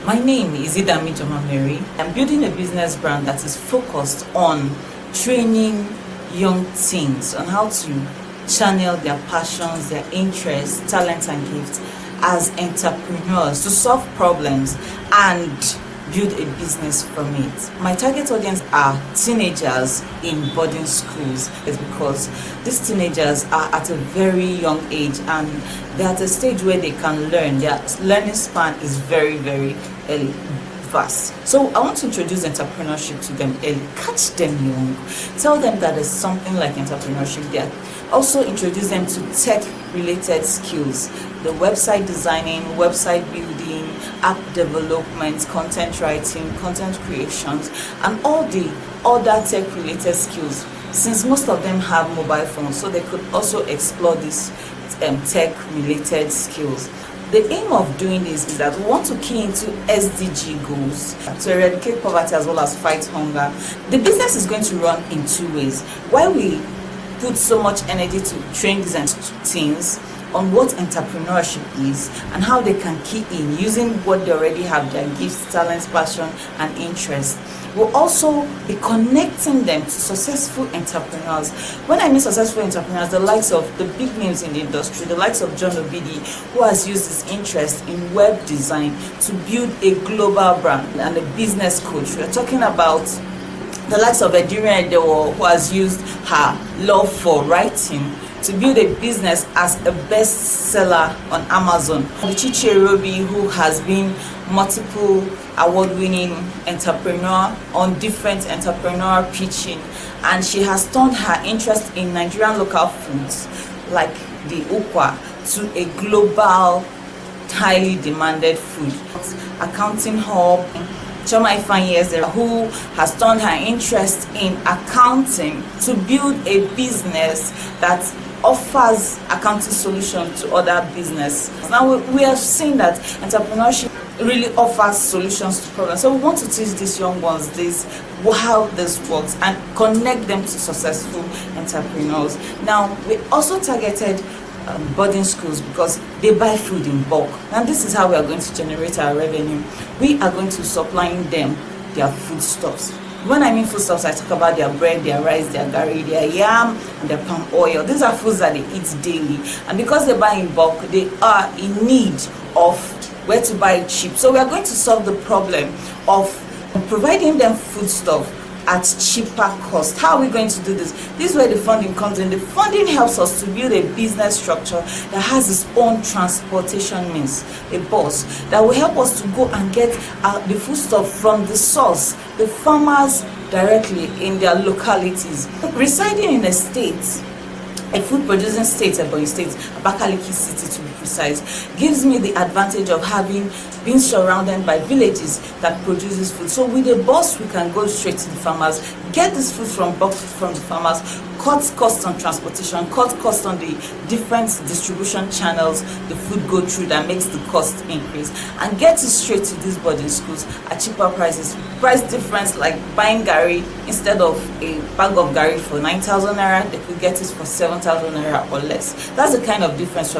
My name is Idam Mary. I'm building a business brand that is focused on training young teens on how to channel their passions, their interests, talents and gifts as entrepreneurs to solve problems and build a business from it. My target audience are teenagers in boarding schools. It's because these teenagers are at a very young age and they're at a stage where they can learn. Their learning span is very, very vast. So I want to introduce entrepreneurship to them early, catch them young, tell them that there's something like entrepreneurship there. Also introduce them to tech-related skills, the website designing, website building, app development, content writing, content creations, and all the other tech-related skills. Since most of them have mobile phones, so they could also explore these tech-related skills. The aim of doing this is that we want to key into SDG goals to eradicate poverty as well as fight hunger. The business is going to run in two ways. While we put so much energy to train these teens on what entrepreneurship is and how they can key in using what they already have, their gifts, talents, passion and interest. We'll also be connecting them to successful entrepreneurs. When I mean successful entrepreneurs, the likes of the big names in the industry, the likes of John Obidi, who has used his interest in web design to build a global brand, and a business coach. We're talking about the likes of Idam, who has used her love for writing to build a business as a bestseller on Amazon. Chichi Robi, who has been multiple award-winning entrepreneur on different entrepreneur pitching, and she has turned her interest in Nigerian local foods like the ukwa to a global, highly demanded food. Accounting hub, Ijeoma who has turned her interest in accounting to build a business that offers accounting solutions to other business. Now we have seen that entrepreneurship really offers solutions to problems. So we want to teach these young ones how this works and connect them to successful entrepreneurs. Now we also targeted boarding schools because they buy food in bulk, and this is how we are going to generate our revenue. We are going to supplying them their foodstuffs. When I mean foodstuffs, I talk about their bread, their rice, their gari, their yam, and their palm oil. These are foods that they eat daily, and because they buy in bulk, they are in need of where to buy it cheap. So we are going to solve the problem of providing them foodstuff at cheaper cost. How are we going to do this? This is where the funding comes in. The funding helps us to build a business structure that has its own transportation means, a bus that will help us to go and get the foodstuff from the source, the farmers directly in their localities. Residing in a state, a food producing state, Ebonyi State, Abakaliki City to be precise, gives me the advantage of being surrounded by villages that produces food. So with a bus, we can go straight to the farmers, get this food from the farmers, cut costs on transportation, cut costs on the different distribution channels the food go through that makes the cost increase, and get it straight to these boarding schools at cheaper prices. Price difference, like buying gari, instead of a bag of gari for 9,000 naira, they could get it for 7,000 naira or less. That's the kind of difference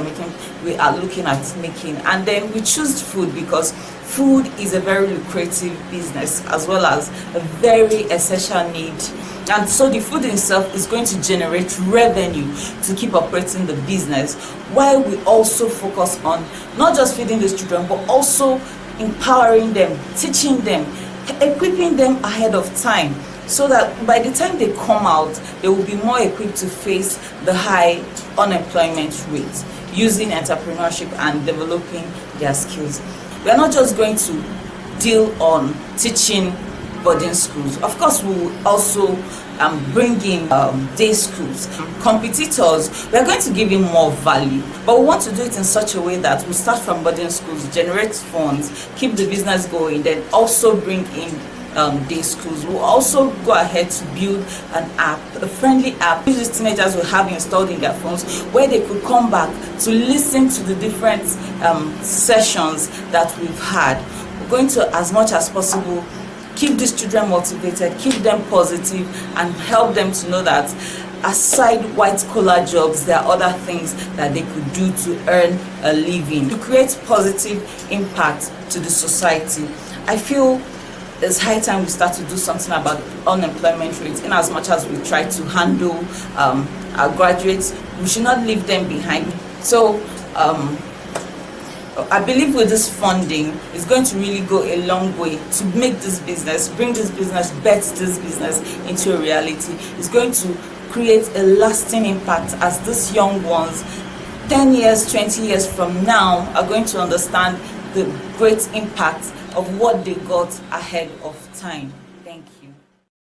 we are looking at making. And then we choose food because food is a very lucrative business as well as a very essential need. And so the food itself is going to generate revenue to keep operating the business, while we also focus on not just feeding these children, but also empowering them, teaching them, equipping them ahead of time, so that by the time they come out, they will be more equipped to face the high unemployment rate using entrepreneurship and developing their skills. We are not just going to deal on teaching boarding schools. Of course, we will also bring in day schools. Competitors, we are going to give in more value, but we want to do it in such a way that we start from boarding schools, generate funds, keep the business going, then also bring in day schools. We'll also go ahead to build an app, a friendly app which these teenagers will have installed in their phones, where they could come back to listen to the different sessions that we've had. We're going to, as much as possible, keep these children motivated, keep them positive, and help them to know that aside white collar jobs, there are other things that they could do to earn a living, to create positive impact to the society. I feel it's high time we start to do something about unemployment rates. In as much as we try to handle our graduates, we should not leave them behind. So I believe with this funding, it's going to really go a long way to make this business, bring this business, bet this business into a reality. It's going to create a lasting impact as these young ones, 10 years, 20 years from now, are going to understand the great impact of what they got ahead of time.